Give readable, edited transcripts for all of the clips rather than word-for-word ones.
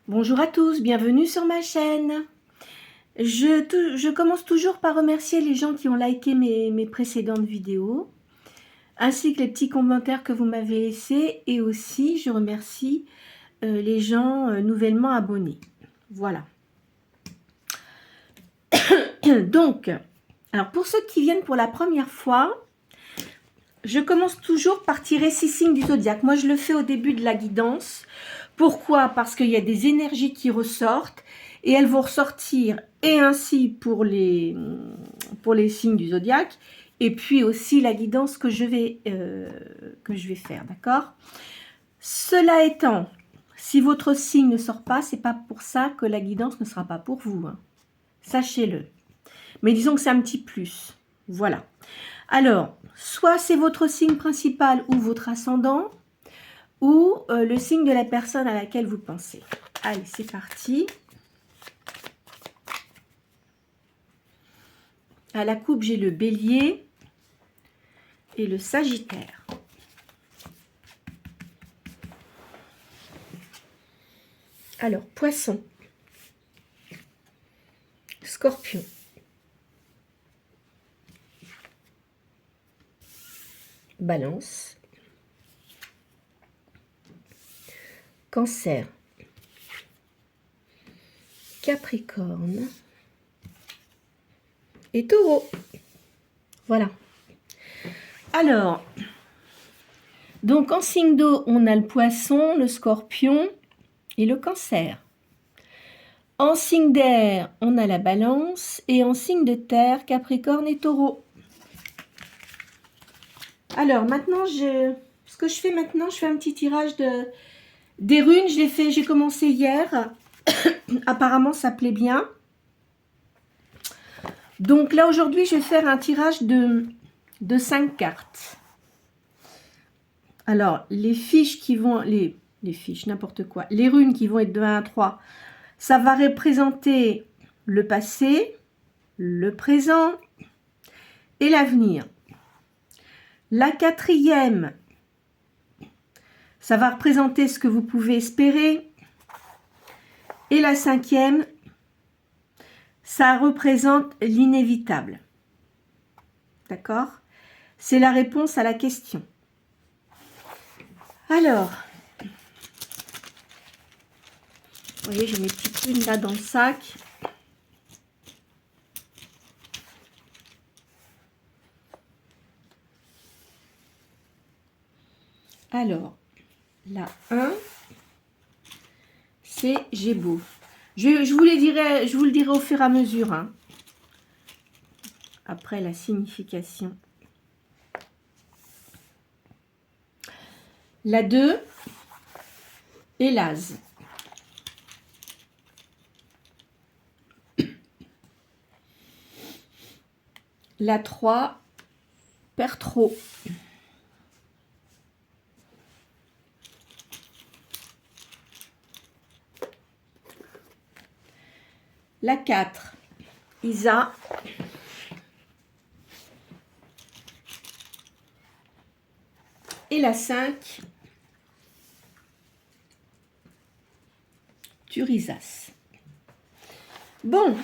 Bonjour à tous, bienvenue sur ma chaîne. Je commence toujours par remercier les gens qui ont liké mes précédentes vidéos, ainsi que les petits commentaires que vous m'avez laissés, et aussi je remercie les gens nouvellement abonnés. Voilà. Donc, alors pour ceux qui viennent pour la première fois, je commence toujours par tirer 6 signes du zodiaque. Moi, je le fais au début de la guidance. Pourquoi? Parce qu'il y a des énergies qui ressortent et elles vont ressortir et ainsi pour les signes du zodiaque et puis aussi la guidance que je vais faire, d'accord? Cela étant, si votre signe ne sort pas, c'est pas pour ça que la guidance ne sera pas pour vous, hein. Sachez-le. Mais disons que c'est un petit plus. Voilà. Alors, soit c'est votre signe principal ou votre ascendant, ou le signe de la personne à laquelle vous pensez. Allez, c'est parti. À la coupe, j'ai le bélier et le sagittaire. Alors, poisson, scorpion, balance, cancer, capricorne et taureau. Voilà. Alors, donc en signe d'eau, on a le poisson, le scorpion et le cancer. En signe d'air, on a la balance et en signe de terre, capricorne et taureau. Alors maintenant, ce que je fais maintenant, je fais un petit tirage des runes. J'ai commencé hier. Apparemment, ça plaît bien. Donc là, aujourd'hui, je vais faire un tirage de 5 cartes. Alors, les fiches qui vont... Les fiches, n'importe quoi. Les runes qui vont être de 1 à 3, ça va représenter le passé, le présent et l'avenir. La quatrième, ça va représenter ce que vous pouvez espérer. Et la cinquième, ça représente l'inévitable. D'accord? C'est la réponse à la question. Alors, vous voyez, j'ai mes petites runes là dans le sac. Alors, la 1, c'est Gémeaux. Je vous le dirai au fur et à mesure, hein. Après la signification. La 2 est l'As. La 3, perd trop. La 4, Isa. Et la 5, Turisas. Bon,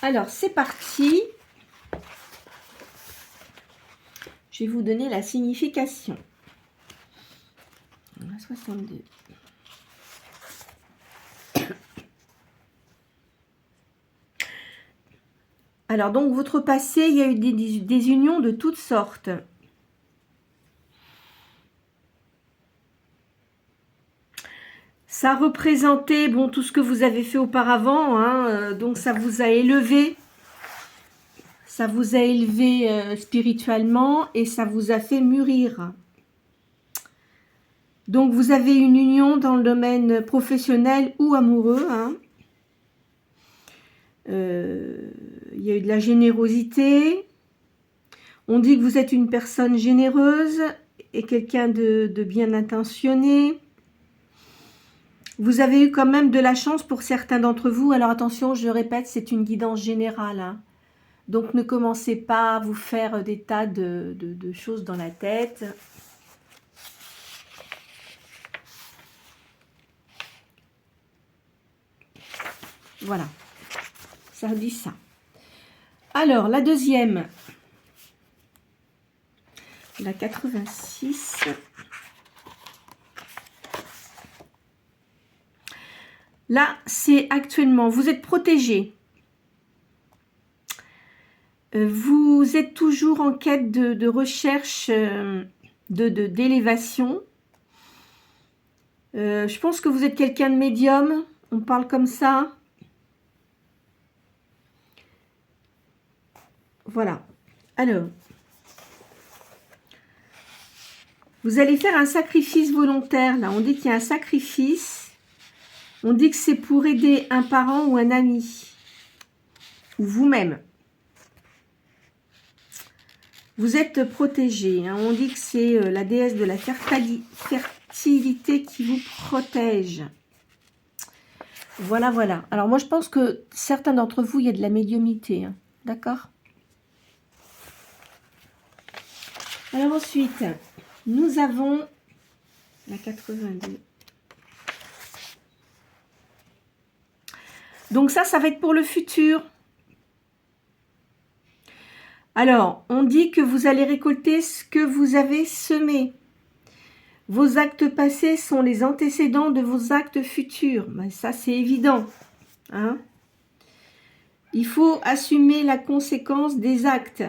alors c'est parti. Je vais vous donner la signification. On a 62. Alors, donc, votre passé, il y a eu des unions de toutes sortes. Ça représentait, bon, tout ce que vous avez fait auparavant, hein, donc ça vous a élevé. Ça vous a élevé spirituellement et ça vous a fait mûrir. Donc, vous avez une union dans le domaine professionnel ou amoureux, hein. Il y a eu de la générosité. On dit que vous êtes une personne généreuse et quelqu'un de bien intentionné. Vous avez eu quand même de la chance pour certains d'entre vous. Alors attention, je répète, c'est une guidance générale, hein. Donc ne commencez pas à vous faire des tas de choses dans la tête. Voilà, ça dit ça. Alors, la deuxième, la 86. Là, c'est actuellement, vous êtes protégé. Vous êtes toujours en quête de recherche, d'élévation. Je pense que vous êtes quelqu'un de médium. On parle comme ça. Voilà. Alors, vous allez faire un sacrifice volontaire. Là, on dit qu'il y a un sacrifice. On dit que c'est pour aider un parent ou un ami. Ou vous-même. Vous êtes protégé. Hein. On dit que c'est la déesse de la fertilité qui vous protège. Voilà, voilà. Alors moi, je pense que certains d'entre vous, il y a de la médiumnité. Hein. D'accord? Alors ensuite, nous avons la 82. Donc ça va être pour le futur. Alors, on dit que vous allez récolter ce que vous avez semé. Vos actes passés sont les antécédents de vos actes futurs. Ben, ça, c'est évident. Hein? Il faut assumer la conséquence des actes.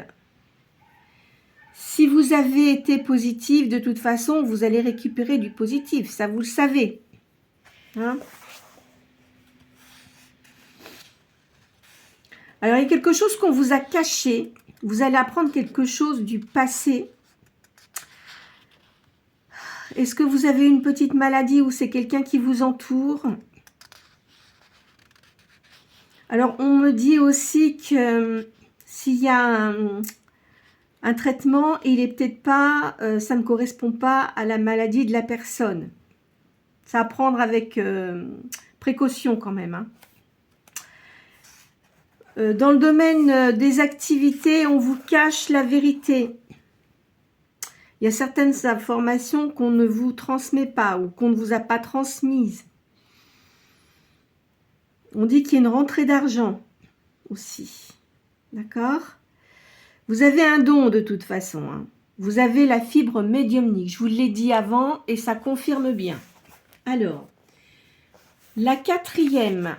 Si vous avez été positif, de toute façon, vous allez récupérer du positif. Ça, vous le savez. Hein? Alors, il y a quelque chose qu'on vous a caché. Vous allez apprendre quelque chose du passé. Est-ce que vous avez une petite maladie ou c'est quelqu'un qui vous entoure? Alors, on me dit aussi que s'il y a un traitement, il est peut-être pas, ça ne correspond pas à la maladie de la personne. Ça à prendre avec précaution quand même. Hein. Dans le domaine des activités, on vous cache la vérité. Il y a certaines informations qu'on ne vous transmet pas ou qu'on ne vous a pas transmises. On dit qu'il y a une rentrée d'argent aussi. D'accord? Vous avez un don de toute façon. Hein. Vous avez la fibre médiumnique. Je vous l'ai dit avant et ça confirme bien. Alors, la quatrième.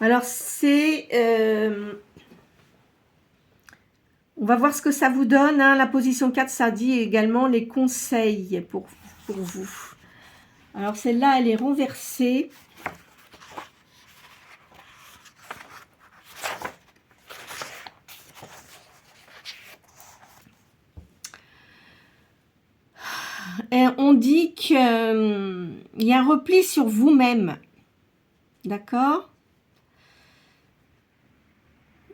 Alors, c'est... on va voir ce que ça vous donne. Hein. La position 4, ça dit également les conseils pour vous. Alors, celle-là, elle est renversée. Et on dit qu'il y a un repli sur vous-même. D'accord ?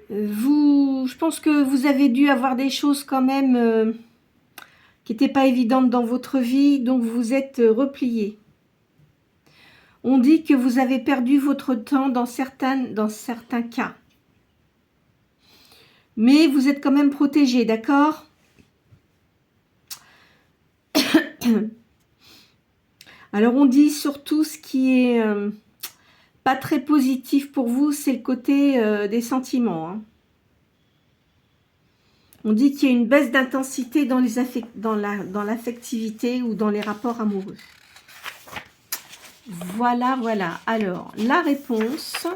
Je pense que vous avez dû avoir des choses quand même qui n'étaient pas évidentes dans votre vie, donc vous êtes replié. On dit que vous avez perdu votre temps dans certains cas. Mais vous êtes quand même protégé, d'accord ? Alors on dit surtout ce qui est pas très positif pour vous, c'est le côté des sentiments. Hein. On dit qu'il y a une baisse d'intensité dans l'affectivité ou dans les rapports amoureux. Voilà, voilà. Alors, la réponse.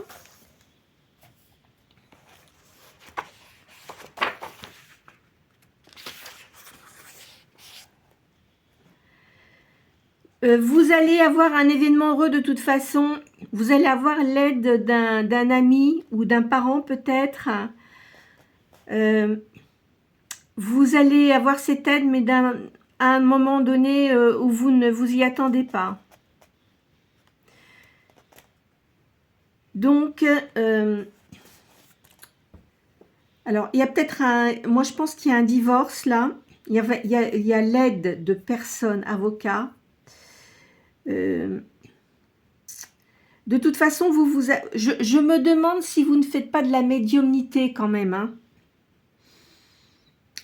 Vous allez avoir un événement heureux de toute façon. Vous allez avoir l'aide d'un ami ou d'un parent peut-être. Vous allez avoir cette aide, mais à un moment donné où vous ne vous y attendez pas. Donc, alors, il y a peut-être moi je pense qu'il y a un divorce là. Il y a l'aide de personnes, avocats. De toute façon, je me demande si vous ne faites pas de la médiumnité quand même. Hein.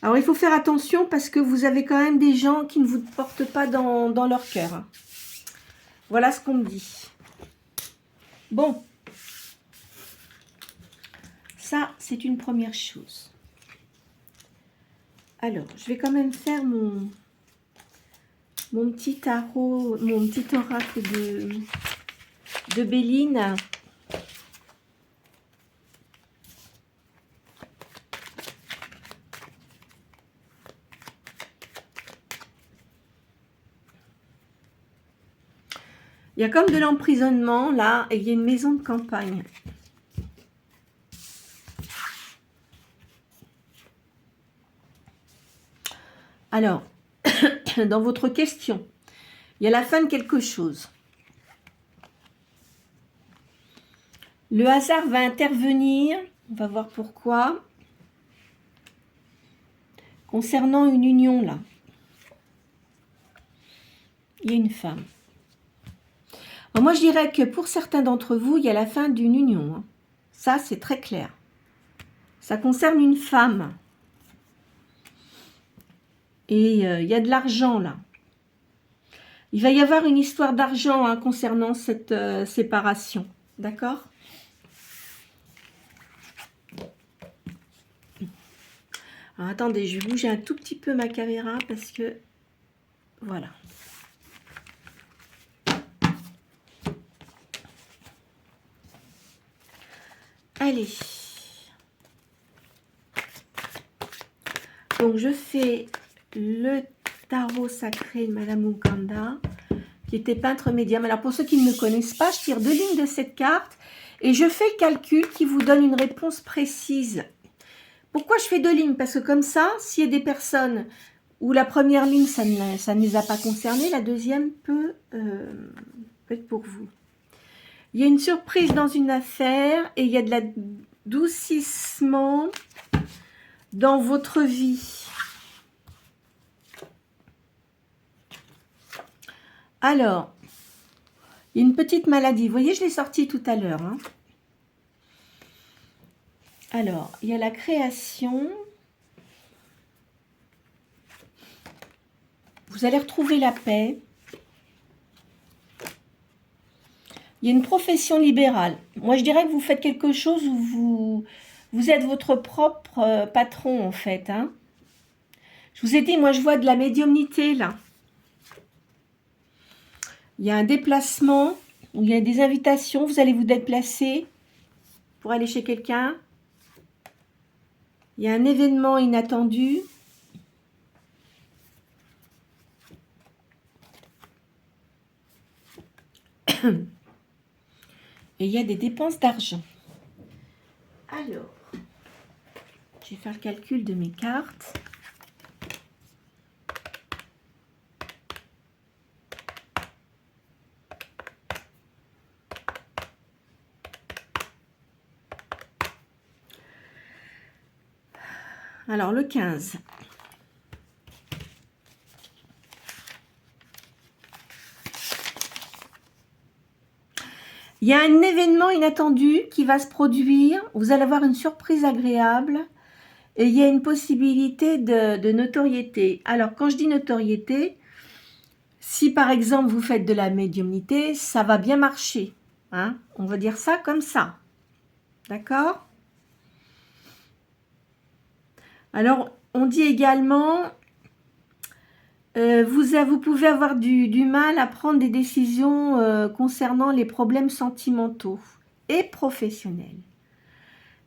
Alors, il faut faire attention parce que vous avez quand même des gens qui ne vous portent pas dans leur cœur. Hein. Voilà ce qu'on me dit. Bon. Ça, c'est une première chose. Alors, je vais quand même faire mon petit tarot, mon petit oracle de Béline. Il y a comme de l'emprisonnement là, et il y a une maison de campagne. Alors, dans votre question, il y a la fin de quelque chose. Le hasard va intervenir, on va voir pourquoi, concernant une union là. Il y a une femme. Alors moi, je dirais que pour certains d'entre vous, il y a la fin d'une union. Ça, c'est très clair. Ça concerne une femme. Et il y a de l'argent là. Il va y avoir une histoire d'argent concernant cette séparation. D'accord? Alors, attendez, je vais bouger un tout petit peu ma caméra parce que... Voilà. Allez. Donc, je fais le tarot sacré de Madame Mukanda, qui était peintre médium. Alors, pour ceux qui ne me connaissent pas, je tire 2 lignes de cette carte et je fais le calcul qui vous donne une réponse précise. Pourquoi je fais 2 lignes? Parce que comme ça, s'il y a des personnes où la première ligne, ça ne les a pas concernées, la deuxième peut être pour vous. Il y a une surprise dans une affaire et il y a de l'adoucissement dans votre vie. Alors, il y a une petite maladie. Vous voyez, je l'ai sortie tout à l'heure. Hein. Alors, il y a la création. Vous allez retrouver la paix. Il y a une profession libérale. Moi, je dirais que vous faites quelque chose où vous êtes votre propre patron, en fait. Hein. Je vous ai dit, moi, je vois de la médiumnité, là. Il y a un déplacement, où il y a des invitations. Vous allez vous déplacer pour aller chez quelqu'un. Il y a un événement inattendu. Et il y a des dépenses d'argent. Alors, je vais faire le calcul de mes cartes. Alors, le 15. Il y a un événement inattendu qui va se produire. Vous allez avoir une surprise agréable. Et il y a une possibilité de notoriété. Alors, quand je dis notoriété, si par exemple vous faites de la médiumnité, ça va bien marcher. Hein? On va dire ça comme ça. D'accord? Alors, on dit également, vous pouvez avoir du mal à prendre des décisions concernant les problèmes sentimentaux et professionnels.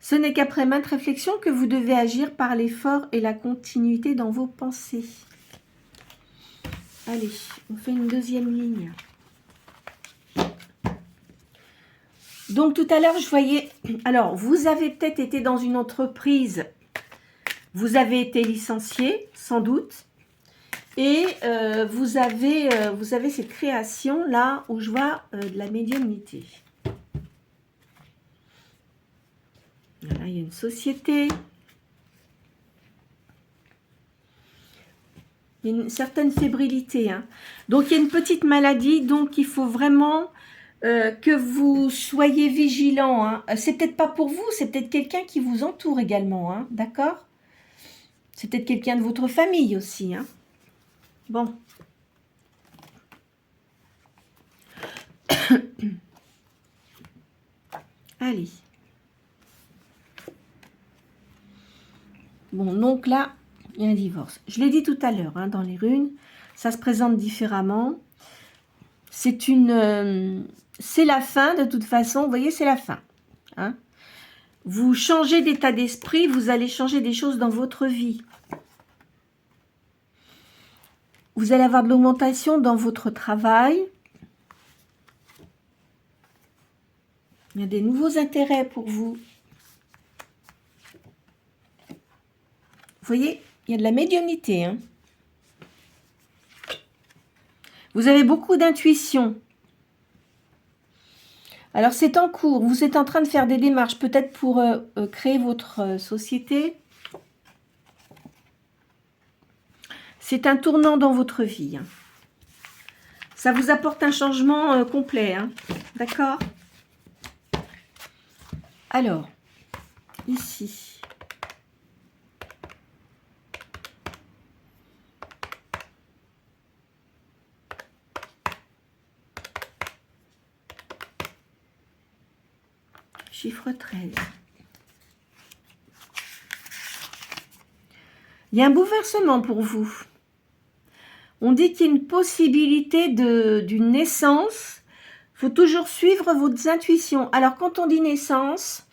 Ce n'est qu'après maintes réflexions que vous devez agir par l'effort et la continuité dans vos pensées. Allez, on fait une deuxième ligne. Donc, tout à l'heure, je voyais... Alors, vous avez peut-être été dans une entreprise, vous avez été licencié, sans doute, et vous avez cette création-là où je vois de la médiumnité. Voilà, il y a une société. Il y a une certaine fébrilité. Hein. Donc, il y a une petite maladie. Donc, il faut vraiment que vous soyez vigilant. Hein. C'est peut-être pas pour vous. C'est peut-être quelqu'un qui vous entoure également. Hein. D'accord? C'est peut-être quelqu'un de votre famille aussi. Hein. Bon. donc là, il y a un divorce. Je l'ai dit tout à l'heure, hein, dans les runes, ça se présente différemment. C'est la fin, de toute façon. Vous voyez, c'est la fin. Hein. Vous changez d'état d'esprit, vous allez changer des choses dans votre vie. Vous allez avoir de l'augmentation dans votre travail. Il y a des nouveaux intérêts pour vous. Vous voyez, il y a de la médiumnité. Hein. Vous avez beaucoup d'intuition. Alors, c'est en cours. Vous êtes en train de faire des démarches, peut-être pour créer votre société. C'est un tournant dans votre vie. Hein. Ça vous apporte un changement complet. Hein. D'accord? Alors, ici. Chiffre 13. Il y a un bouleversement pour vous. On dit qu'il y a une possibilité d'une naissance. Il faut toujours suivre vos intuitions. Alors, quand on dit naissance,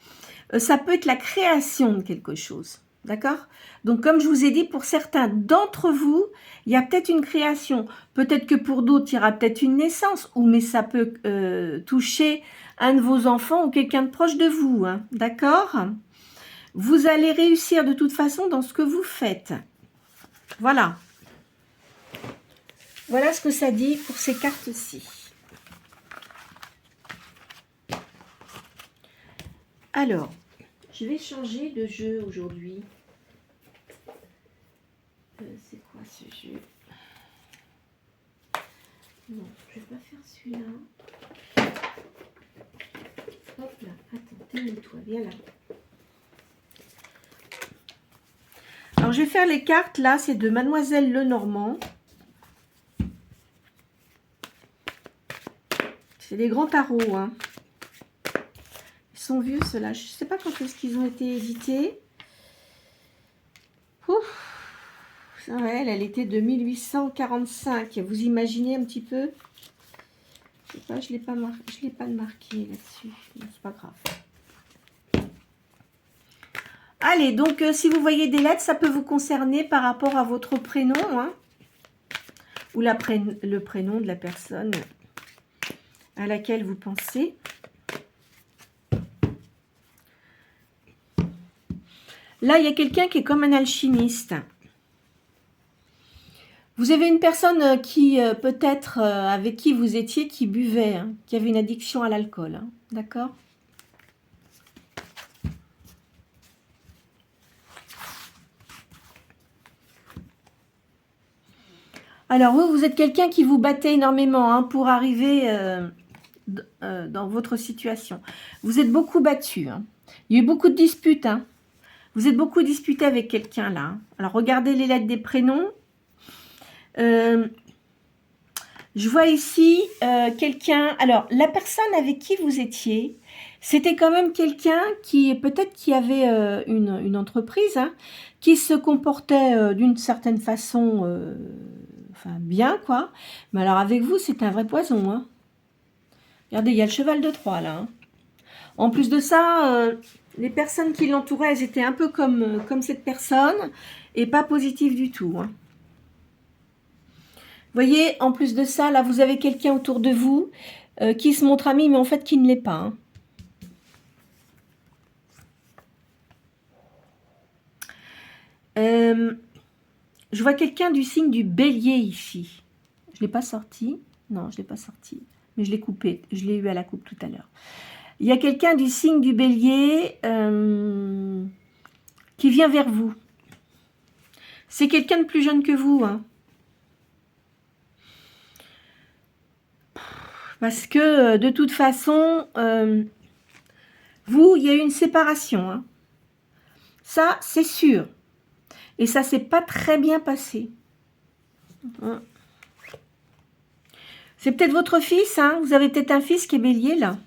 ça peut être la création de quelque chose. D'accord? Donc, comme je vous ai dit, pour certains d'entre vous, il y a peut-être une création. Peut-être que pour d'autres, il y aura peut-être une naissance. Mais ça peut toucher un de vos enfants ou quelqu'un de proche de vous. Hein, d'accord? Vous allez réussir de toute façon dans ce que vous faites. Voilà. Voilà ce que ça dit pour ces cartes-ci. Alors, je vais changer de jeu aujourd'hui. C'est quoi ce jeu? Non, je vais pas faire celui-là. Hop là, attends, t'es où toi? Viens là. Alors, je vais faire les cartes, là, c'est de Mademoiselle Lenormand. C'est des grands tarots, hein. Ils sont vieux, ceux-là. Je ne sais pas quand est-ce qu'ils ont été édités. Ouf. Ouais, elle était de 1845. Vous imaginez un petit peu? Je sais pas, je l'ai pas marqué là-dessus. C'est pas grave. Allez, donc si vous voyez des lettres, ça peut vous concerner par rapport à votre prénom, hein, ou le prénom de la personne à laquelle vous pensez. Là, il y a quelqu'un qui est comme un alchimiste. Vous avez une personne qui, peut-être, avec qui vous étiez, qui buvait, hein, qui avait une addiction à l'alcool. Hein, d'accord ? Alors, vous êtes quelqu'un qui vous battait énormément, hein, pour arriver dans votre situation. Vous êtes beaucoup battu. Hein. Il y a eu beaucoup de disputes. Hein. Vous êtes beaucoup disputé avec quelqu'un là. Hein. Alors, regardez les lettres des prénoms. Je vois ici quelqu'un. Alors, la personne avec qui vous étiez, c'était quand même quelqu'un qui, peut-être, qui avait une entreprise, hein, qui se comportait d'une certaine façon, enfin, bien, quoi. Mais alors, avec vous, c'est un vrai poison, hein. Regardez, il y a le cheval de Troie, là. Hein. En plus de ça, les personnes qui l'entouraient, elles étaient un peu comme cette personne, et pas positives du tout, hein. Vous voyez, en plus de ça, là, vous avez quelqu'un autour de vous qui se montre ami, mais en fait, qui ne l'est pas. Hein. Je vois quelqu'un du signe du bélier ici. Je ne l'ai pas sorti. Non, je ne l'ai pas sorti. Mais je l'ai coupé. Je l'ai eu à la coupe tout à l'heure. Il y a quelqu'un du signe du bélier qui vient vers vous. C'est quelqu'un de plus jeune que vous, hein. Parce que, de toute façon, vous, il y a eu une séparation. Hein. Ça, c'est sûr. Et ça s'est pas très bien passé. Hein. C'est peut-être votre fils. Hein. Vous avez peut-être un fils qui est bélier, là.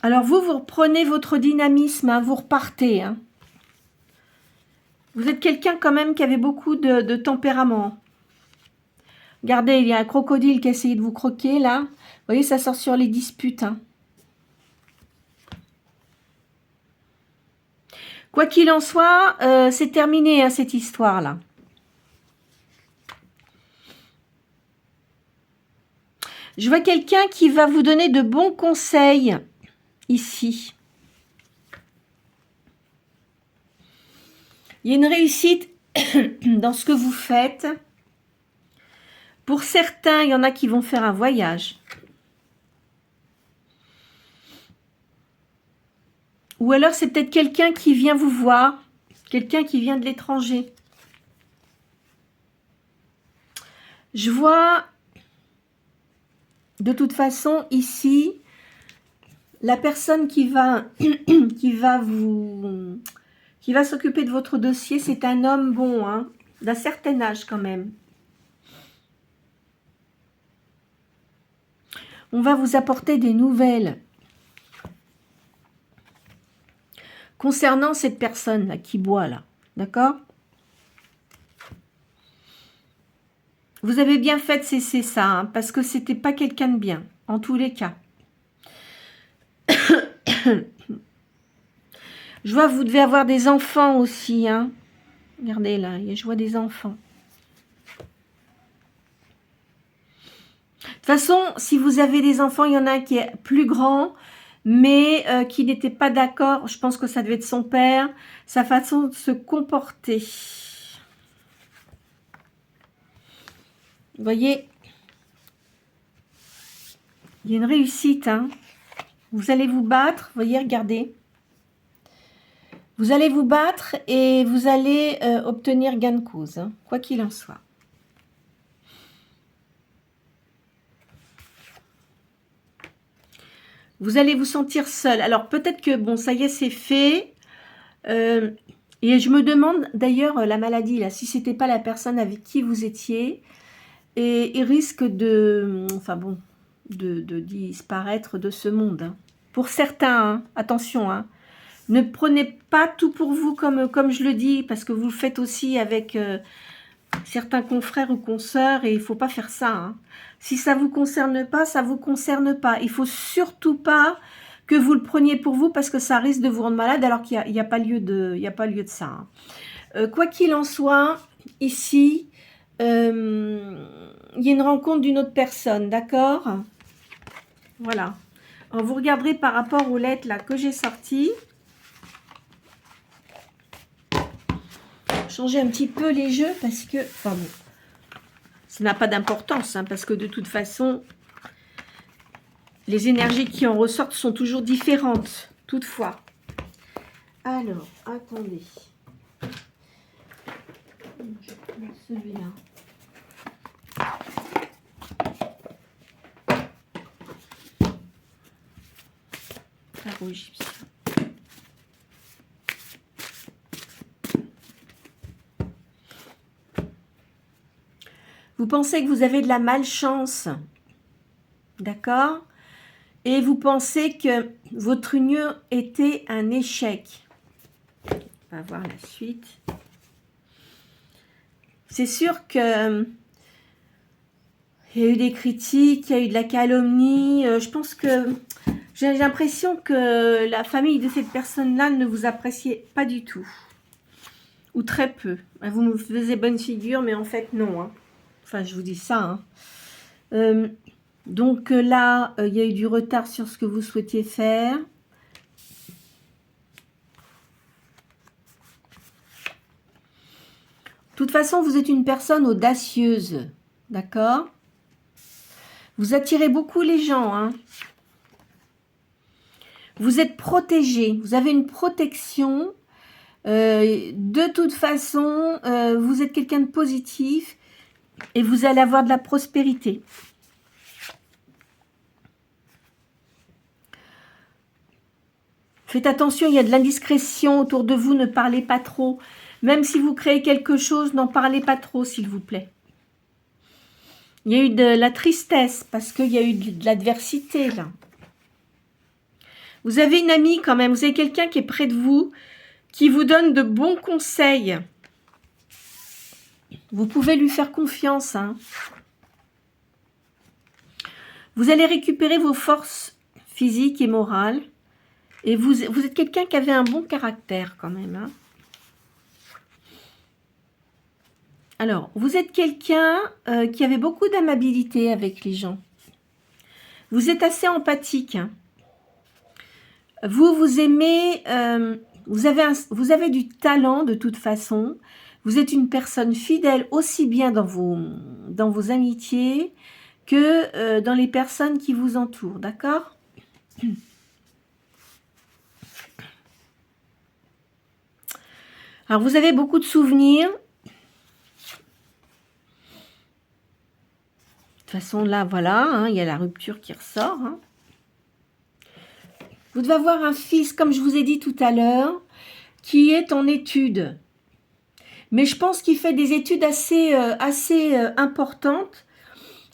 Alors, vous reprenez votre dynamisme. Hein. Vous repartez. Hein. Vous êtes quelqu'un quand même qui avait beaucoup de tempérament. Regardez, il y a un crocodile qui a essayé de vous croquer, là. Vous voyez, ça sort sur les disputes. Hein. Quoi qu'il en soit, c'est terminé, hein, cette histoire-là. Je vois quelqu'un qui va vous donner de bons conseils, ici. Il y a une réussite dans ce que vous faites. Pour certains, il y en a qui vont faire un voyage. Ou alors, c'est peut-être quelqu'un qui vient vous voir. Quelqu'un qui vient de l'étranger. Je vois, de toute façon, ici, la personne qui va s'occuper de votre dossier, c'est un homme bon, hein, d'un certain âge quand même. On va vous apporter des nouvelles concernant cette personne là qui boit là, d'accord? Vous avez bien fait de cesser ça, hein, parce que c'était pas quelqu'un de bien, en tous les cas. Je vois, vous devez avoir des enfants aussi, hein. Regardez là, je vois des enfants. De toute façon, si vous avez des enfants, il y en a un qui est plus grand, mais qui n'était pas d'accord. Je pense que ça devait être son père, sa façon de se comporter. Vous voyez, il y a une réussite, hein. Vous allez vous battre, vous voyez, regardez. Vous allez vous battre et vous allez obtenir gain de cause, hein, quoi qu'il en soit. Vous allez vous sentir seul. Alors peut-être que, bon, ça y est, c'est fait. Et je me demande d'ailleurs la maladie, là, si c'était pas la personne avec qui vous étiez, et risque de, enfin bon, de disparaître de ce monde. Hein. Pour certains, hein, attention, hein, ne prenez pas tout pour vous comme je le dis, parce que vous le faites aussi avec certains confrères ou consoeurs, et il ne faut pas faire ça. Hein. Si ça ne vous concerne pas, ça ne vous concerne pas. Il ne faut surtout pas que vous le preniez pour vous, parce que ça risque de vous rendre malade, alors qu'il n'y a pas lieu de ça. Hein. Quoi qu'il en soit, ici, il y a une rencontre d'une autre personne, d'accord? Voilà. Alors, vous regarderez par rapport aux lettres là, que j'ai sorties. Changer un petit peu les jeux parce que, enfin bon, ça n'a pas d'importance, hein, parce que de toute façon, les énergies qui en ressortent sont toujours différentes, toutefois. Alors, attendez. Je vais prendre celui-là. Tarot égyptien. Vous pensez que vous avez de la malchance, d'accord? Et vous pensez que votre union était un échec. On va voir la suite. C'est sûr que il y a eu des critiques, il y a eu de la calomnie. Je pense que j'ai l'impression que la famille de cette personne-là ne vous appréciait pas du tout. Ou très peu. Vous me faisiez bonne figure, mais en fait, non. Hein. Enfin, je vous dis ça. Hein. Donc là, il y a eu du retard sur ce que vous souhaitiez faire. De toute façon, vous êtes une personne audacieuse. D'accord? Vous attirez beaucoup les gens. Hein. Vous êtes protégé. Vous avez une protection. De toute façon, vous êtes quelqu'un de positif. Et vous allez avoir de la prospérité. Faites attention, il y a de l'indiscrétion autour de vous, ne parlez pas trop. Même si vous créez quelque chose, n'en parlez pas trop, s'il vous plaît. Il y a eu de la tristesse, parce qu'il y a eu de l'adversité, là. Vous avez une amie, quand même. Vous avez quelqu'un qui est près de vous, qui vous donne de bons conseils. Vous pouvez lui faire confiance. Hein. Vous allez récupérer vos forces physiques et morales. Et vous êtes quelqu'un qui avait un bon caractère quand même. Hein. Alors, vous êtes quelqu'un qui avait beaucoup d'amabilité avec les gens. Vous êtes assez empathique. Hein. Vous aimez... vous avez du talent de toute façon. Vous êtes une personne fidèle aussi bien dans vos amitiés que dans les personnes qui vous entourent. D'accord ? Alors, vous avez beaucoup de souvenirs. De toute façon, là, voilà, hein, il y a la rupture qui ressort. Hein. Vous devez avoir un fils, comme je vous ai dit tout à l'heure, qui est en études. Mais je pense qu'il fait des études assez importantes.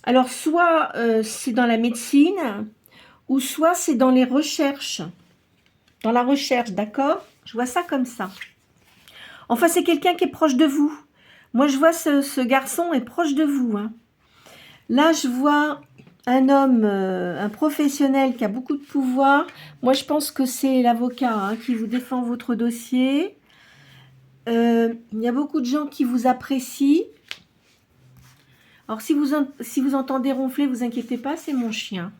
Alors, soit c'est dans la médecine, ou soit c'est dans les recherches. Dans la recherche, d'accord ? Je vois ça comme ça. Enfin, c'est quelqu'un qui est proche de vous. Moi, je vois ce garçon est proche de vous. Hein. Là, je vois un homme, un professionnel qui a beaucoup de pouvoir. Moi, je pense que c'est l'avocat hein, qui vous défend votre dossier. Il y a beaucoup de gens qui vous apprécient. Alors, si vous entendez ronfler, vous inquiétez pas, c'est mon chien.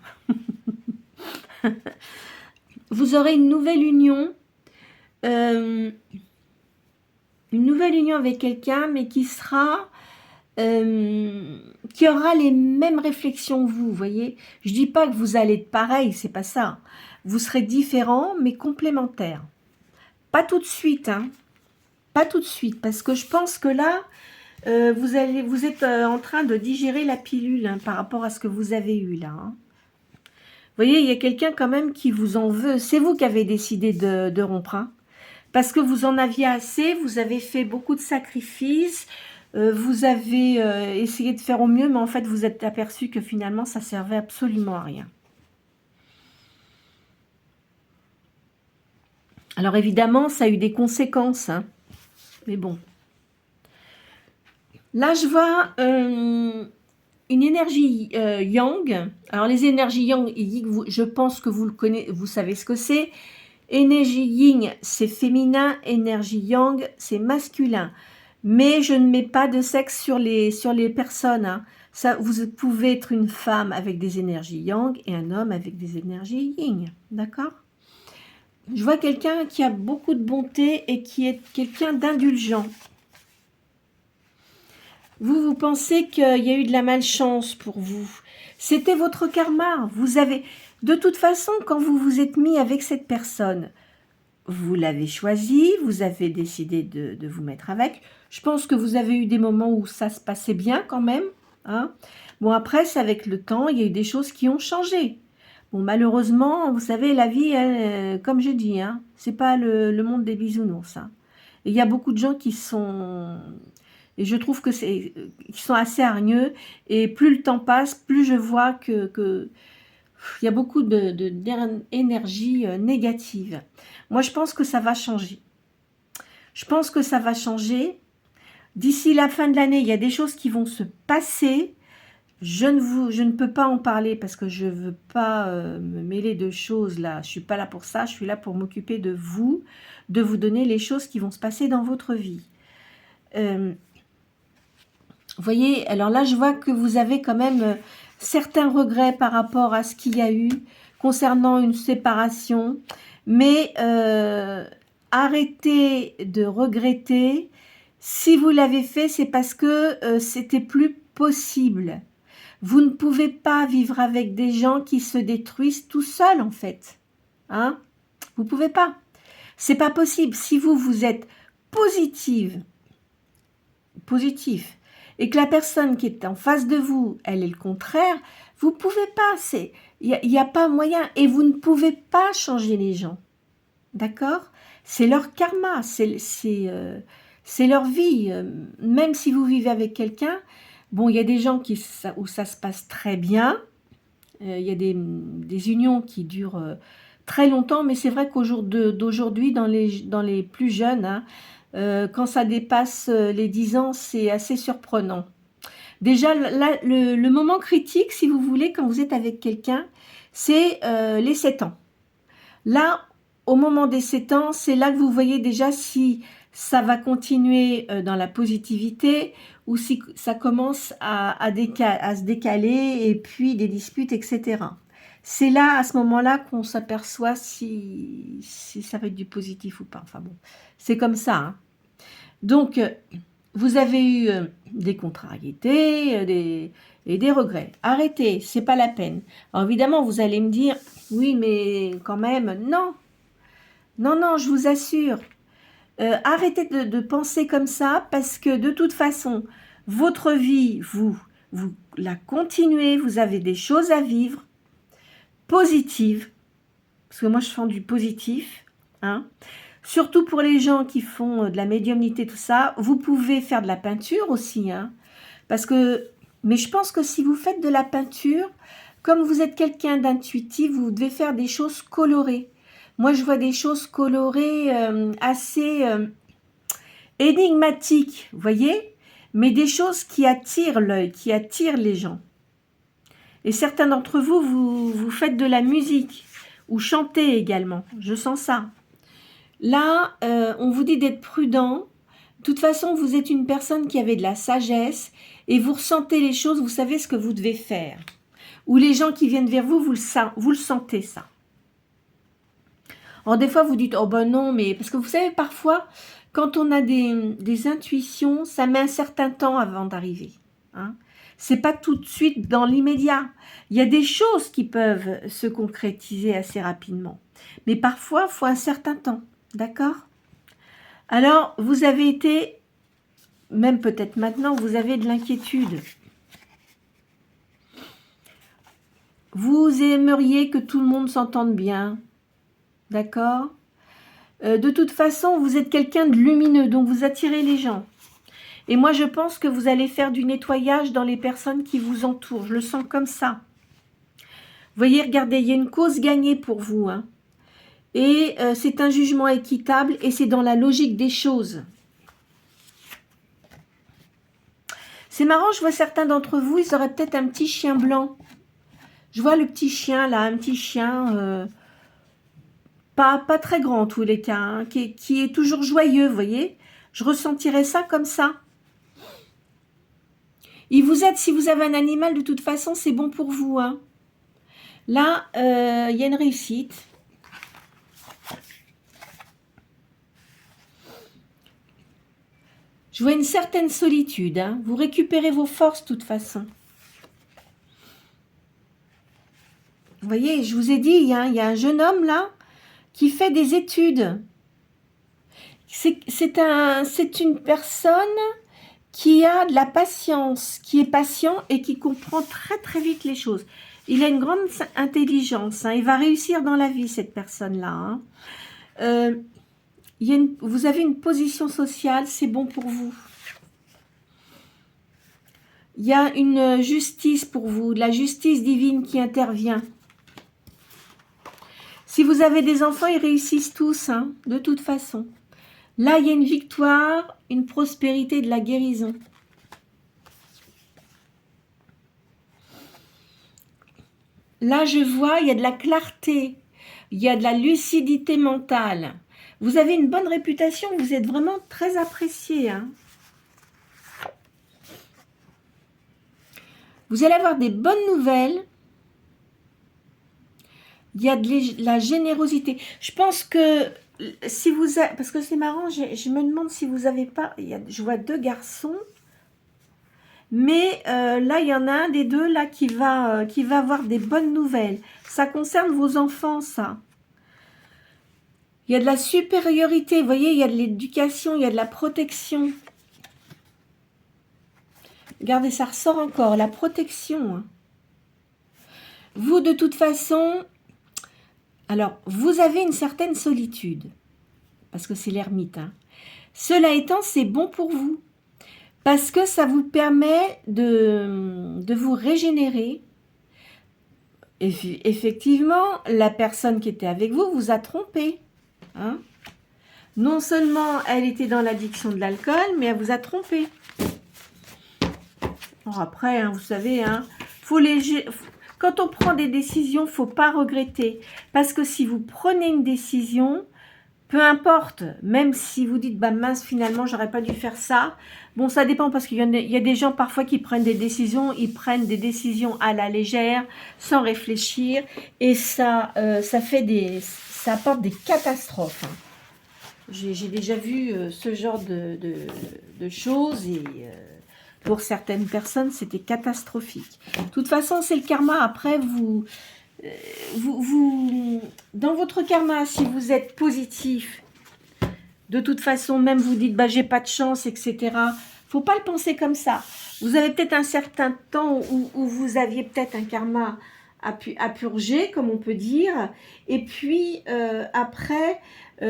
Vous aurez une nouvelle union. Une nouvelle union avec quelqu'un, mais qui sera... qui aura les mêmes réflexions que vous, voyez. Je dis pas que vous allez être pareil, c'est pas ça. Vous serez différents, mais complémentaires. Pas tout de suite, hein. Pas tout de suite, parce que je pense que là, vous êtes en train de digérer la pilule hein, par rapport à ce que vous avez eu là. Hein. Vous voyez, il y a quelqu'un quand même qui vous en veut. C'est vous qui avez décidé de rompre, hein, parce que vous en aviez assez, vous avez fait beaucoup de sacrifices, vous avez essayé de faire au mieux, mais en fait, vous êtes aperçu que finalement, ça servait absolument à rien. Alors évidemment, ça a eu des conséquences, hein, mais bon. Là, je vois une énergie yang. Alors les énergies yang et yin, je pense que vous le connaissez, vous savez ce que c'est. Énergie yin, c'est féminin. Énergie yang, c'est masculin. Mais je ne mets pas de sexe sur les personnes. Hein. Ça, vous pouvez être une femme avec des énergies yang et un homme avec des énergies yin. D'accord ? Je vois quelqu'un qui a beaucoup de bonté et qui est quelqu'un d'indulgent. Vous pensez qu'il y a eu de la malchance pour vous. C'était votre karma. Vous avez, de toute façon, quand vous vous êtes mis avec cette personne, vous l'avez choisi, vous avez décidé de vous mettre avec. Je pense que vous avez eu des moments où ça se passait bien quand même. Hein. Bon, après, c'est avec le temps, il y a eu des choses qui ont changé. Bon, malheureusement, vous savez, la vie, elle, comme je dis, hein, c'est pas le monde des bisounours. Hein. Et il y a beaucoup de gens qui sont... Et je trouve que qui sont assez hargneux. Et plus le temps passe, plus je vois que il y a beaucoup d'énergie négative. Moi, je pense que ça va changer. Je pense que ça va changer. D'ici la fin de l'année, il y a des choses qui vont se passer. Je ne peux pas en parler parce que je ne veux pas me mêler de choses là. Je ne suis pas là pour ça. Je suis là pour m'occuper de vous donner les choses qui vont se passer dans votre vie. Vous voyez, alors là, je vois que vous avez quand même certains regrets par rapport à ce qu'il y a eu concernant une séparation. Mais arrêtez de regretter. Si vous l'avez fait, c'est parce que c'était plus possible. Vous ne pouvez pas vivre avec des gens qui se détruisent tout seuls, en fait. Hein? Vous ne pouvez pas. C'est pas possible. Si vous êtes positif, et que la personne qui est en face de vous, elle est le contraire, vous ne pouvez pas. Il n'y a pas moyen. Et vous ne pouvez pas changer les gens. D'accord? C'est leur karma. C'est leur vie. Même si vous vivez avec quelqu'un, bon, il y a des gens où ça se passe très bien. Il y a des unions qui durent très longtemps, mais c'est vrai qu'au jour d'aujourd'hui, dans les plus jeunes, hein, Quand ça dépasse les 10 ans, c'est assez surprenant. Déjà, là, le moment critique, si vous voulez, quand vous êtes avec quelqu'un, c'est les 7 ans. Là, au moment des 7 ans, c'est là que vous voyez déjà si ça va continuer dans la positivité ou si ça commence à se décaler et puis des disputes, etc. C'est là, à ce moment-là, qu'on s'aperçoit si ça va être du positif ou pas. Enfin bon, c'est comme ça. Hein. Donc, vous avez eu des contrariétés et des regrets. Arrêtez, c'est pas la peine. Alors évidemment, vous allez me dire, oui, mais quand même, non. Non, non, je vous assure. Arrêtez de penser comme ça parce que de toute façon, votre vie, vous la continuez, vous avez des choses à vivre, positives, parce que moi je fais du positif, hein. Surtout pour les gens qui font de la médiumnité, tout ça, vous pouvez faire de la peinture aussi, hein, parce que, mais je pense que si vous faites de la peinture, comme vous êtes quelqu'un d'intuitif, vous devez faire des choses colorées. Moi, je vois des choses colorées assez énigmatiques, vous voyez, mais des choses qui attirent l'œil, qui attirent les gens. Et certains d'entre vous, vous faites de la musique ou chantez également, je sens ça. Là, on vous dit d'être prudent. De toute façon, vous êtes une personne qui avait de la sagesse et vous ressentez les choses, vous savez ce que vous devez faire. Ou les gens qui viennent vers vous, vous le sentez ça. Alors des fois, vous dites, oh ben non, mais... Parce que vous savez, parfois, quand on a des intuitions, ça met un certain temps avant d'arriver. Hein. C'est pas tout de suite dans l'immédiat. Il y a des choses qui peuvent se concrétiser assez rapidement. Mais parfois, il faut un certain temps. D'accord? Alors, vous avez été, même peut-être maintenant, vous avez de l'inquiétude. Vous aimeriez que tout le monde s'entende bien. D'accord? De toute façon, vous êtes quelqu'un de lumineux, donc vous attirez les gens. Et moi, je pense que vous allez faire du nettoyage dans les personnes qui vous entourent. Je le sens comme ça. Vous voyez, regardez, il y a une cause gagnée pour vous. Hein. Et c'est un jugement équitable et c'est dans la logique des choses. C'est marrant, je vois certains d'entre vous, ils auraient peut-être un petit chien blanc. Je vois le petit chien là, un petit chien... Pas très grand en tous les cas, hein, qui est toujours joyeux, vous voyez. Je ressentirais ça comme ça. Il vous aide, si vous avez un animal, de toute façon, c'est bon pour vous. Hein. Là, il y a une réussite. Je vois une certaine solitude. Hein. Vous récupérez vos forces de toute façon. Vous voyez, je vous ai dit, il y a un jeune homme là, qui fait des études. C'est une personne qui a de la patience, qui est patient et qui comprend très très vite les choses. Il a une grande intelligence, hein, il va réussir dans la vie cette personne-là. Hein. Vous avez une position sociale, c'est bon pour vous. Il y a une justice pour vous, de la justice divine qui intervient. Si vous avez des enfants, ils réussissent tous, hein, de toute façon. Là, il y a une victoire, une prospérité, de la guérison. Là, je vois, il y a de la clarté, il y a de la lucidité mentale. Vous avez une bonne réputation, vous êtes vraiment très apprécié. Hein. Vous allez avoir des bonnes nouvelles. Il y a de la générosité. Je pense que si vous... Parce que c'est marrant, je me demande si vous n'avez pas... je vois 2 garçons. Mais là, il y en a un des 2 là qui va avoir des bonnes nouvelles. Ça concerne vos enfants, ça. Il y a de la supériorité. Vous voyez, il y a de l'éducation, il y a de la protection. Regardez, ça ressort encore. La protection. Hein. Vous, de toute façon... Alors, vous avez une certaine solitude, parce que c'est l'ermite. Hein. Cela étant, c'est bon pour vous, parce que ça vous permet de vous régénérer. Et effectivement, la personne qui était avec vous a trompé. Hein. Non seulement elle était dans l'addiction de l'alcool, mais elle vous a trompé. Alors après, hein, vous savez, hein, quand on prend des décisions, faut pas regretter. Parce que si vous prenez une décision, peu importe, même si vous dites, bah mince, finalement, j'aurais pas dû faire ça. Bon, ça dépend parce qu'il y a des gens parfois qui prennent des décisions, ils prennent des décisions à la légère, sans réfléchir, et ça apporte des catastrophes. Hein. J'ai déjà vu ce genre de choses et pour certaines personnes, c'était catastrophique. De toute façon, c'est le karma. Après, dans votre karma, si vous êtes positif, de toute façon, même vous dites, bah, j'ai pas de chance, etc. Faut pas le penser comme ça. Vous avez peut-être un certain temps où vous aviez peut-être un karma à purger, comme on peut dire. Et puis, après,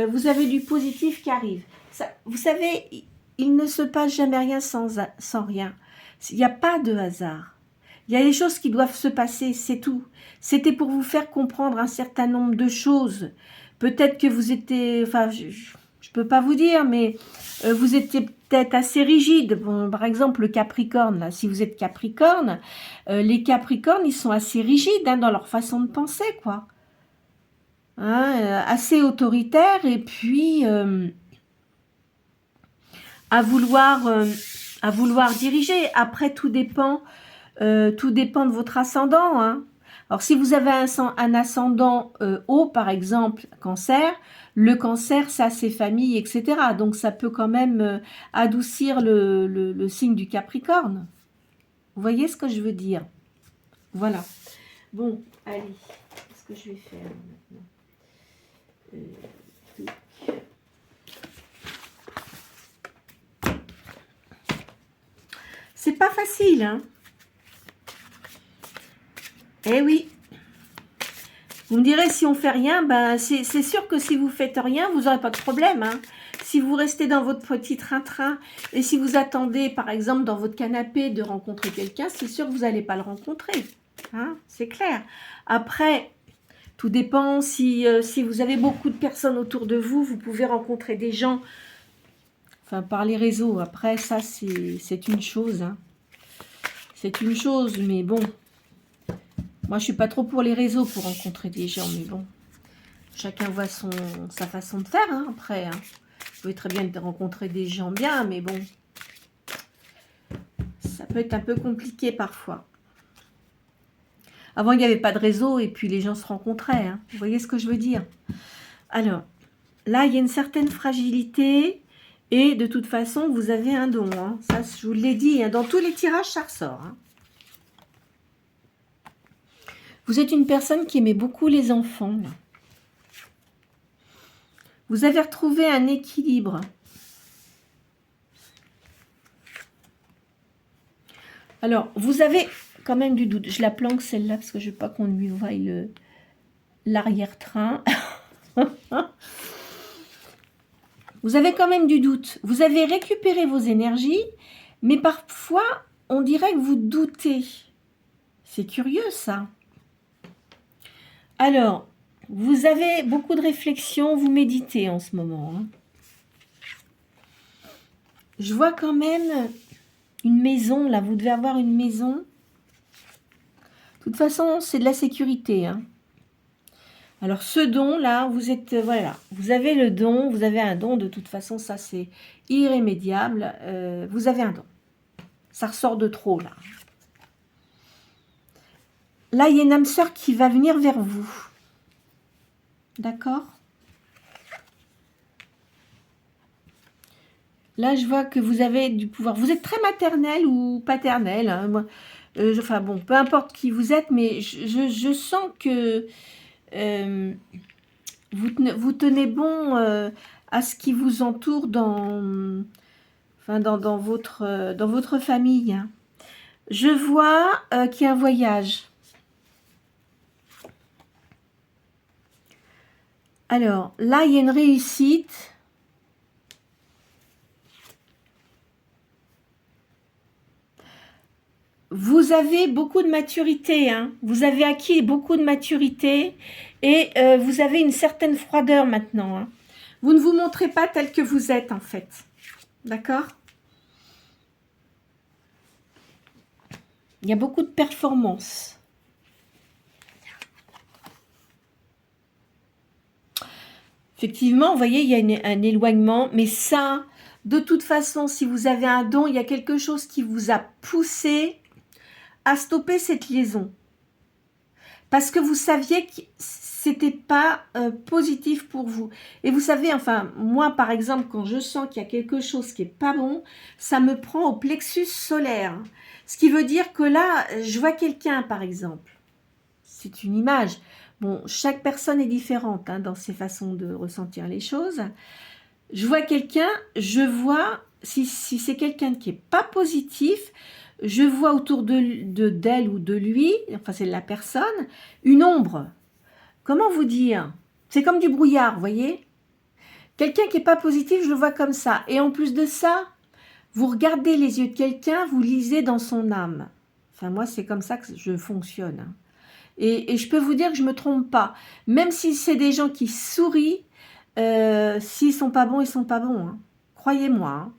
vous avez du positif qui arrive. Ça, vous savez, il ne se passe jamais rien sans rien. Il n'y a pas de hasard. Il y a des choses qui doivent se passer, c'est tout. C'était pour vous faire comprendre un certain nombre de choses. Peut-être que vous étiez... Enfin, je ne peux pas vous dire, mais vous étiez peut-être assez rigide. Bon, par exemple, le Capricorne, là, si vous êtes Capricorne, les Capricornes, ils sont assez rigides hein, dans leur façon de penser, quoi. Hein, assez autoritaires et puis à vouloir diriger. Après, tout dépend de votre ascendant. Hein. Alors, si vous avez un ascendant haut, par exemple, cancer, le cancer, ça, c'est famille, etc. Donc, ça peut quand même adoucir le signe du Capricorne. Vous voyez ce que je veux dire? Voilà. Bon, allez. Qu'est-ce que je vais faire maintenant? C'est pas facile, hein? Eh oui. Vous me direz, si on fait rien, ben c'est sûr que si vous faites rien, vous n'aurez pas de problème. Hein. Si vous restez dans votre petit train-train et si vous attendez, par exemple, dans votre canapé de rencontrer quelqu'un, c'est sûr que vous n'allez pas le rencontrer. Hein, c'est clair. Après, tout dépend si vous avez beaucoup de personnes autour de vous, vous pouvez rencontrer des gens par les réseaux. Après, ça, c'est une chose. Hein. C'est une chose, mais bon... Moi, je suis pas trop pour les réseaux pour rencontrer des gens, mais bon. Chacun voit sa façon de faire, hein, après. Hein. Vous pouvez très bien rencontrer des gens bien, mais bon. Ça peut être un peu compliqué parfois. Avant, il n'y avait pas de réseau et puis les gens se rencontraient. Hein. Vous voyez ce que je veux dire? Alors, là, il y a une certaine fragilité et de toute façon, vous avez un don. Hein. Ça, je vous l'ai dit, hein. Dans tous les tirages, ça ressort. Hein. Vous êtes une personne qui aimait beaucoup les enfants. Là. Vous avez retrouvé un équilibre. Alors, vous avez quand même du doute. Je la planque celle-là parce que je ne veux pas qu'on lui voie l'arrière-train. Vous avez quand même du doute. Vous avez récupéré vos énergies, mais parfois, on dirait que vous doutez. C'est curieux, ça. Alors, vous avez beaucoup de réflexions, vous méditez en ce moment. Hein. Je vois quand même une maison, là, vous devez avoir une maison. De toute façon, c'est de la sécurité. Hein. Alors, ce don-là, vous êtes, voilà, vous avez le don, vous avez un don, de toute façon, ça c'est irrémédiable. Vous avez un don. Ça ressort de trop, là. Là, il y a une âme sœur qui va venir vers vous. D'accord? Là, je vois que vous avez du pouvoir. Vous êtes très maternel ou paternel. Hein, moi, enfin bon, peu importe qui vous êtes, mais je sens que vous tenez bon à ce qui vous entoure dans votre famille. Hein. Je vois qu'il y a un voyage. Alors, là, il y a une réussite. Vous avez beaucoup de maturité, hein. Vous avez acquis beaucoup de maturité et vous avez une certaine froideur maintenant. Hein. Vous ne vous montrez pas tel que vous êtes, en fait. D'accord? Il y a beaucoup de performances. Effectivement, vous voyez, il y a un éloignement, mais ça, de toute façon, si vous avez un don, il y a quelque chose qui vous a poussé à stopper cette liaison. Parce que vous saviez que c'était pas positif pour vous. Et vous savez, enfin, moi, par exemple, quand je sens qu'il y a quelque chose qui est pas bon, ça me prend au plexus solaire. Ce qui veut dire que là, je vois quelqu'un, par exemple. C'est une image. Bon, chaque personne est différente hein, dans ses façons de ressentir les choses. Je vois quelqu'un, je vois, si c'est quelqu'un qui n'est pas positif, je vois autour d'elle ou de lui, enfin c'est la personne, une ombre. Comment vous dire? C'est comme du brouillard, vous voyez? Quelqu'un qui n'est pas positif, je le vois comme ça. Et en plus de ça, vous regardez les yeux de quelqu'un, vous lisez dans son âme. Enfin moi, c'est comme ça que je fonctionne. Hein. Et je peux vous dire que je ne me trompe pas. Même si c'est des gens qui sourient, s'ils ne sont pas bons, ils ne sont pas bons. Hein. Croyez-moi. Hein.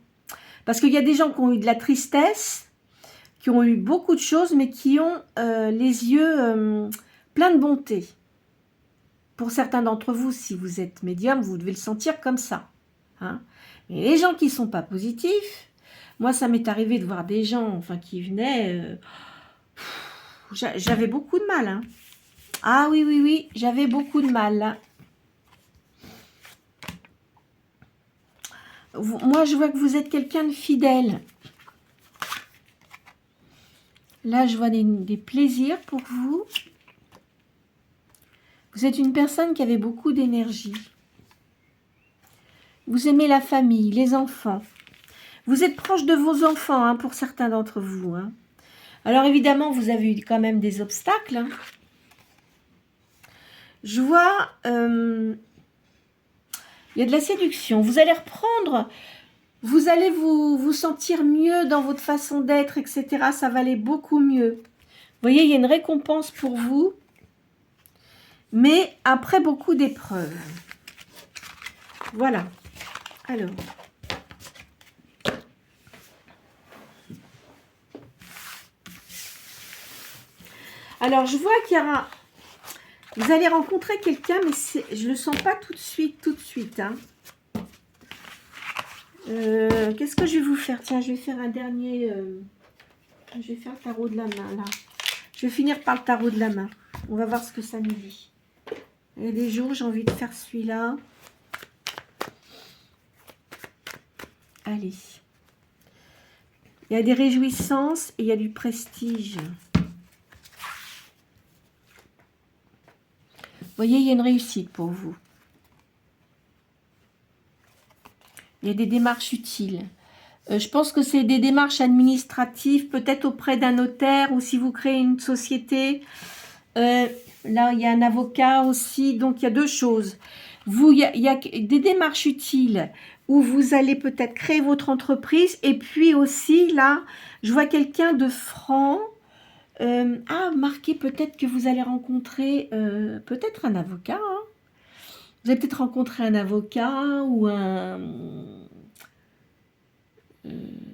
Parce qu'il y a des gens qui ont eu de la tristesse, qui ont eu beaucoup de choses, mais qui ont les yeux pleins de bonté. Pour certains d'entre vous, si vous êtes médium, vous devez le sentir comme ça. Hein. Mais les gens qui ne sont pas positifs, moi ça m'est arrivé de voir des gens enfin, qui venaient... j'avais beaucoup de mal. Hein. Ah oui, oui, oui, j'avais beaucoup de mal. Là. Moi, je vois que vous êtes quelqu'un de fidèle. Là, je vois des plaisirs pour vous. Vous êtes une personne qui avait beaucoup d'énergie. Vous aimez la famille, les enfants. Vous êtes proche de vos enfants, hein, pour certains d'entre vous. Hein. Alors, évidemment, vous avez eu quand même des obstacles. Hein. Je vois... il y a de la séduction. Vous allez reprendre... Vous allez vous sentir mieux dans votre façon d'être, etc. Ça va aller beaucoup mieux. Vous voyez, il y a une récompense pour vous. Mais après beaucoup d'épreuves. Voilà. Alors. Alors, je vois qu'il y aura... Vous allez rencontrer quelqu'un, mais je ne le sens pas tout de suite. Hein. Qu'est-ce que je vais vous faire? Tiens, je vais faire un dernier... je vais faire le tarot de la main, là. Je vais finir par le tarot de la main. On va voir ce que ça nous dit. Il y a des jours, j'ai envie de faire celui-là. Allez. Il y a des réjouissances et il y a du prestige. Vous voyez, il y a une réussite pour vous. Il y a des démarches utiles. Je pense que c'est des démarches administratives, peut-être auprès d'un notaire ou si vous créez une société. Là, il y a un avocat aussi. Donc, il y a deux choses. Il y a des démarches utiles où vous allez peut-être créer votre entreprise. Et puis aussi, là, je vois quelqu'un de franc. Marquez peut-être que vous allez rencontrer peut-être un avocat. Hein. Vous allez peut-être rencontrer un avocat ou un...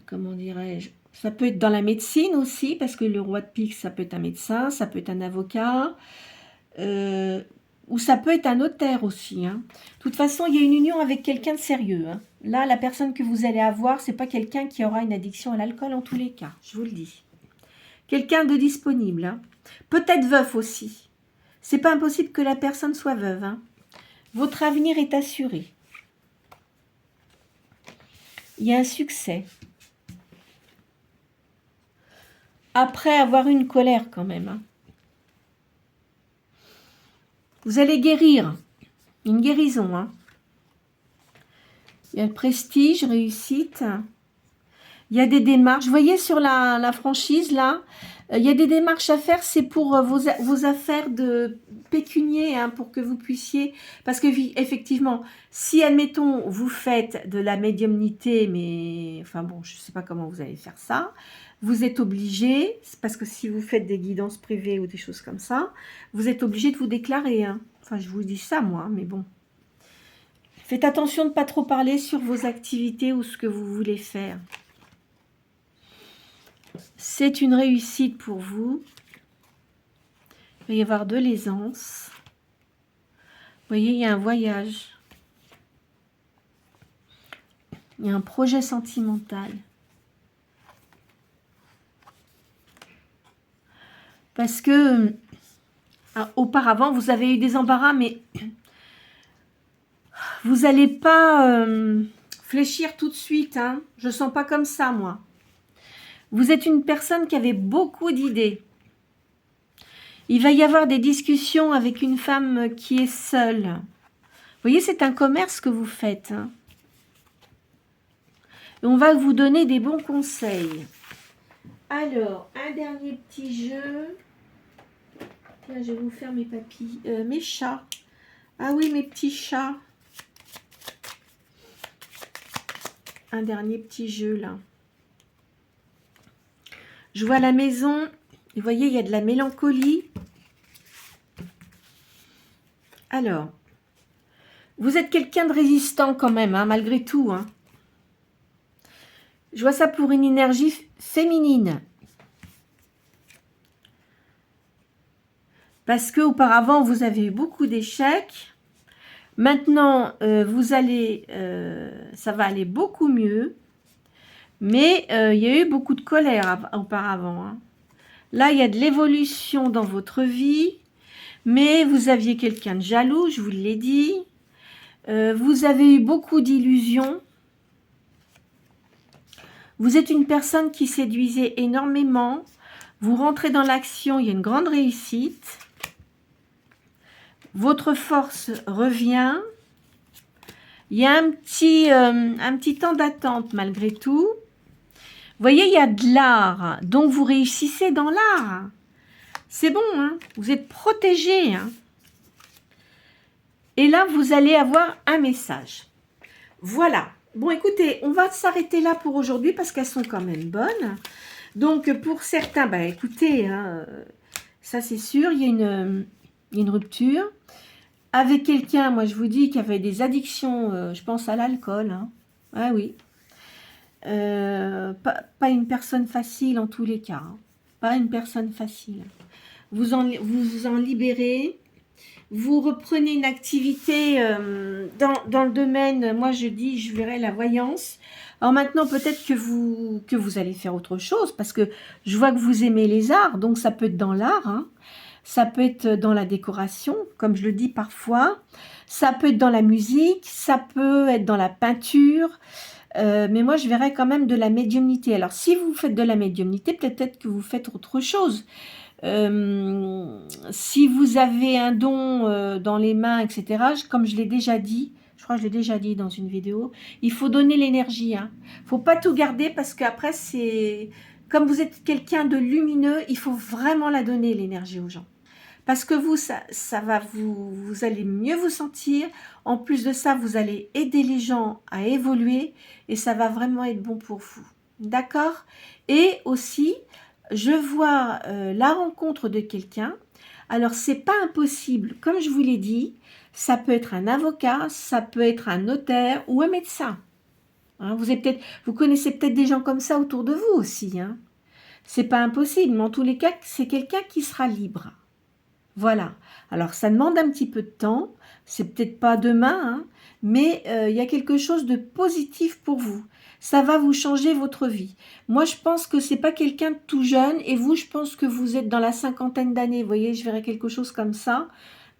comment dirais-je? Ça peut être dans la médecine aussi, parce que le roi de pique, ça peut être un médecin, ça peut être un avocat, ou ça peut être un notaire aussi. Hein. De toute façon, il y a une union avec quelqu'un de sérieux. Hein. Là, la personne que vous allez avoir, c'est pas quelqu'un qui aura une addiction à l'alcool en tous les cas, je vous le dis. Quelqu'un de disponible. Hein. Peut-être veuf aussi. C'est pas impossible que la personne soit veuve. Hein. Votre avenir est assuré. Il y a un succès. Après avoir eu une colère quand même. Hein. Vous allez guérir. Une guérison. Hein. Il y a le prestige, réussite. Il y a des démarches. Vous voyez sur la franchise, là, il y a des démarches à faire. C'est pour vos affaires de pécunier, hein, pour que vous puissiez... Parce que, effectivement, si, admettons, vous faites de la médiumnité, mais... Enfin bon, je ne sais pas comment vous allez faire ça. Vous êtes obligé, parce que si vous faites des guidances privées ou des choses comme ça, vous êtes obligé de vous déclarer. Hein. Enfin, je vous dis ça, moi, mais bon. Faites attention de ne pas trop parler sur vos activités ou ce que vous voulez faire. C'est une réussite pour vous. Il va y avoir de l'aisance. Vous voyez, il y a un voyage. Il y a un projet sentimental. Parce que auparavant, vous avez eu des embarras, mais vous n'allez pas fléchir tout de suite. Hein. Je ne sens pas comme ça, moi. Vous êtes une personne qui avait beaucoup d'idées. Il va y avoir des discussions avec une femme qui est seule. Vous voyez, c'est un commerce que vous faites. Hein. Et on va vous donner des bons conseils. Alors, un dernier petit jeu. Tiens, je vais vous faire mes papilles. Mes chats. Ah oui, mes petits chats. Un dernier petit jeu, là. Je vois la maison. Vous voyez, il y a de la mélancolie. Alors, vous êtes quelqu'un de résistant quand même, hein, malgré tout. Hein. Je vois ça pour une énergie féminine. Parce qu'auparavant, vous avez eu beaucoup d'échecs. Maintenant, ça va aller beaucoup mieux. Mais il y a eu beaucoup de colère auparavant. Hein. Là, il y a de l'évolution dans votre vie. Mais vous aviez quelqu'un de jaloux, je vous l'ai dit. Vous avez eu beaucoup d'illusions. Vous êtes une personne qui séduisait énormément. Vous rentrez dans l'action, il y a une grande réussite. Votre force revient. Il y a un petit temps d'attente malgré tout. Vous voyez, il y a de l'art. Donc, vous réussissez dans l'art. C'est bon, hein? Vous êtes protégé. Hein? Et là, vous allez avoir un message. Voilà. Bon, écoutez, on va s'arrêter là pour aujourd'hui parce qu'elles sont quand même bonnes. Donc, pour certains, bah, écoutez, hein, ça c'est sûr, il y a une rupture. Avec quelqu'un, moi je vous dis, qui avait des addictions, je pense à l'alcool. Hein. Ah oui. Pas une personne facile en tous les cas. Hein. Pas une personne facile. Vous en libérez. Vous reprenez une activité dans le domaine, moi je dis, je verrai la voyance. Alors maintenant, peut-être que vous allez faire autre chose, parce que je vois que vous aimez les arts, donc ça peut être dans l'art, hein. Ça peut être dans la décoration, comme je le dis parfois, ça peut être dans la musique, ça peut être dans la peinture, mais moi je verrai quand même de la médiumnité. Alors si vous faites de la médiumnité, peut-être que vous faites autre chose. Si vous avez un don dans les mains, etc., comme je l'ai déjà dit, je crois que je l'ai déjà dit dans une vidéo, il faut donner l'énergie. Hein. Faut pas tout garder parce qu'après, comme vous êtes quelqu'un de lumineux, il faut vraiment la donner, l'énergie aux gens. Parce que vous, vous allez mieux vous sentir. En plus de ça, vous allez aider les gens à évoluer et ça va vraiment être bon pour vous. D'accord? Et aussi, je vois la rencontre de quelqu'un. Alors, c'est pas impossible. Comme je vous l'ai dit, ça peut être un avocat, ça peut être un notaire ou un médecin. Hein, vous connaissez peut-être des gens comme ça autour de vous aussi. Hein. C'est pas impossible, mais en tous les cas, c'est quelqu'un qui sera libre. Voilà. Alors, ça demande un petit peu de temps. C'est peut-être pas demain, hein, mais il y a quelque chose de positif pour vous. Ça va vous changer votre vie. Moi, je pense que c'est pas quelqu'un de tout jeune. Et vous, je pense que vous êtes dans la cinquantaine d'années. Vous voyez, je verrais quelque chose comme ça.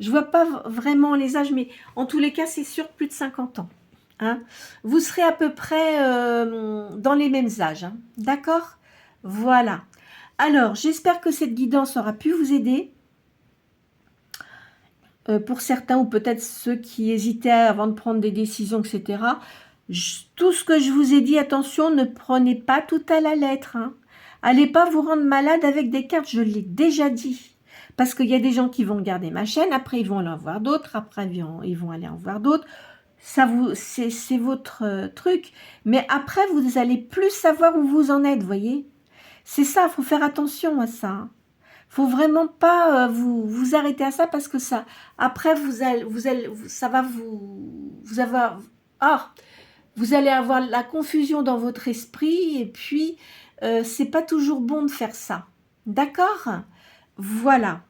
Je vois pas vraiment les âges, mais en tous les cas, c'est sûr plus de 50 ans. Hein. Vous serez à peu près dans les mêmes âges. Hein. D'accord? Voilà. Alors, j'espère que cette guidance aura pu vous aider. Pour certains, ou peut-être ceux qui hésitaient avant de prendre des décisions, etc., tout ce que je vous ai dit, attention, ne prenez pas tout à la lettre. Hein. Allez pas vous rendre malade avec des cartes, je l'ai déjà dit. Parce qu'il y a des gens qui vont garder ma chaîne, après ils vont aller en voir d'autres, après ils vont aller en voir d'autres. C'est votre truc. Mais après, vous allez plus savoir où vous en êtes, voyez. C'est ça, il faut faire attention à ça. Faut vraiment pas vous arrêter à ça parce que ça, après ça va vous allez avoir la confusion dans votre esprit et puis c'est pas toujours bon de faire ça. D'accord? Voilà.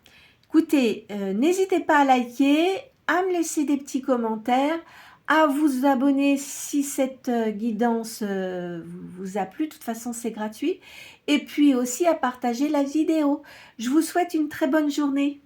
Écoutez, n'hésitez pas à liker, à me laisser des petits commentaires, à vous abonner si cette guidance vous a plu. De toute façon, c'est gratuit. Et puis aussi à partager la vidéo. Je vous souhaite une très bonne journée.